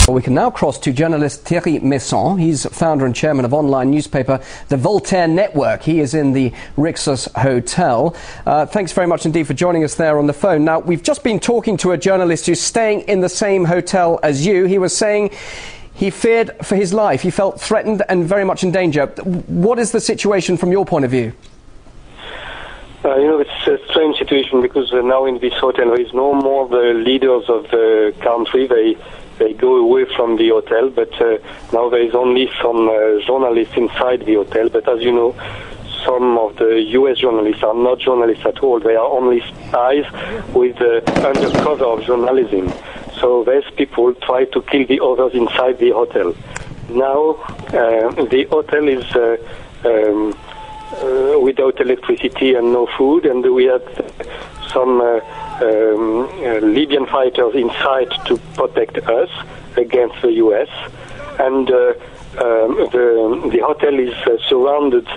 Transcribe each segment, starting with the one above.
Well, we can now cross to journalist Thierry Meyssan. He's founder and chairman of online newspaper the Voltaire Network. He is in the Réseau Hotel. Thanks very much indeed for joining us there on the phone. Now, we've just been talking to a journalist who's staying in the same hotel as you. He was saying he feared for his life. He felt threatened and very much in danger. What is the situation from your point of view? It's a strange situation because now in this hotel there is no more the leaders of the country. They go away from the hotel, but now there is only some journalists inside the hotel. But as you know, some of the US journalists are not journalists at all. They are only spies with undercover of journalism. So these people try to kill the others inside the hotel. Now the hotel is without electricity and no food, and we had some Libyan fighters inside to protect us against the US, and the hotel is surrounded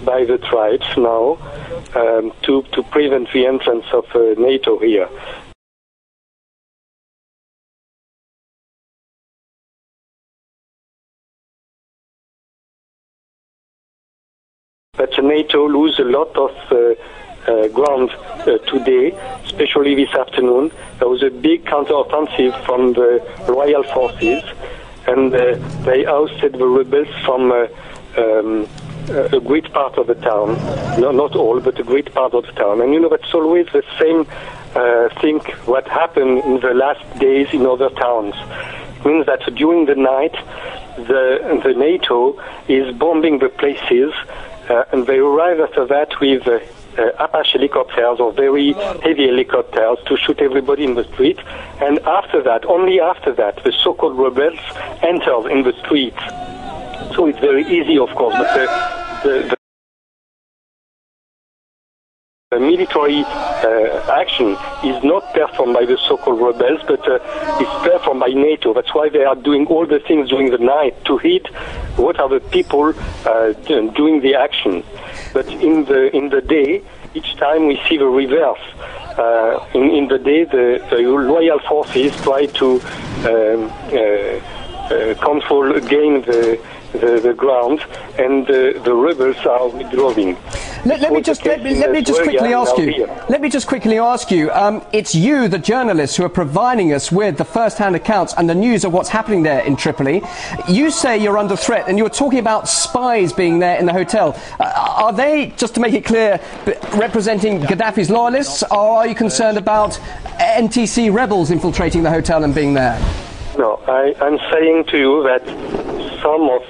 by the tribes now to prevent the entrance of NATO here. But NATO lose a lot of ground today, especially this afternoon. There was a big counteroffensive from the royal forces, and they ousted the rebels from a great part of the town. No, not all, but a great part of the town. And that's always the same thing what happened in the last days in other towns. It means that during the night, the NATO is bombing the places, and they arrive after that with Apache helicopters or very heavy helicopters to shoot everybody in the street. And after that, only after that, the so-called rebels enter in the streets. So it's very easy, of course, but the military action is not performed by the so-called rebels, but is performed by NATO. That's why they are doing all the things during the night to hit what are the people doing the action. But in the day, each time we see the reverse. In the day, the loyal forces try to control again the ground, and the rebels are withdrawing. Let me just quickly ask you. It's you, the journalists, who are providing us with the first-hand accounts and the news of what's happening there in Tripoli. You say you're under threat, and you're talking about spies being there in the hotel. Are they, just to make it clear, representing Gheddafi's loyalists, or are you concerned about NTC rebels infiltrating the hotel and being there? No, I'm saying to you that some of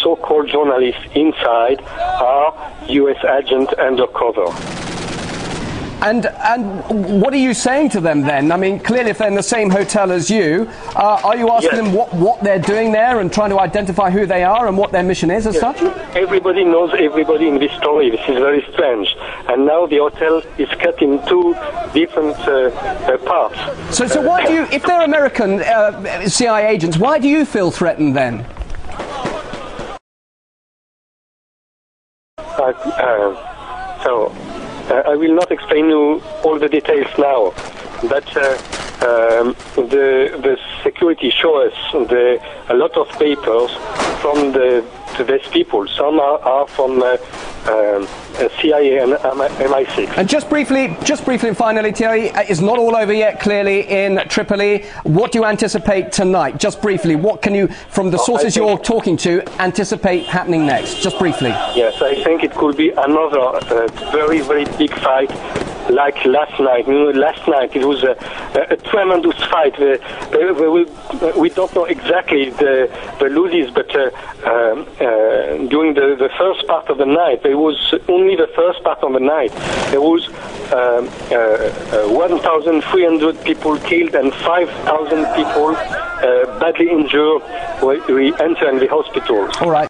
so-called journalists inside are US agents undercover. And what are you saying to them then? I mean, clearly if they're in the same hotel as you, are you asking them what they're doing there and trying to identify who they are and what their mission is as such? Everybody knows everybody in this story. This is very strange. And now the hotel is cut in two different parts. So why do you, if they're American CIA agents, why do you feel threatened then? I will not explain you all the details now, but the security shows us a lot of papers from these people. Some are from CIA and MI6. And just briefly and finally, Thierry, it's not all over yet, clearly, in Tripoli. What do you anticipate tonight? Just briefly, what can you, from the sources you're talking to, anticipate happening next? Just briefly. Yes, I think it could be another very, very big fight like last night. Last night it was a tremendous fight. We don't know exactly the losses, but during the first part of the night, there was only the first part of the night. There was 1,300 people killed and 5,000 people badly injured. We enter in the hospitals. All right.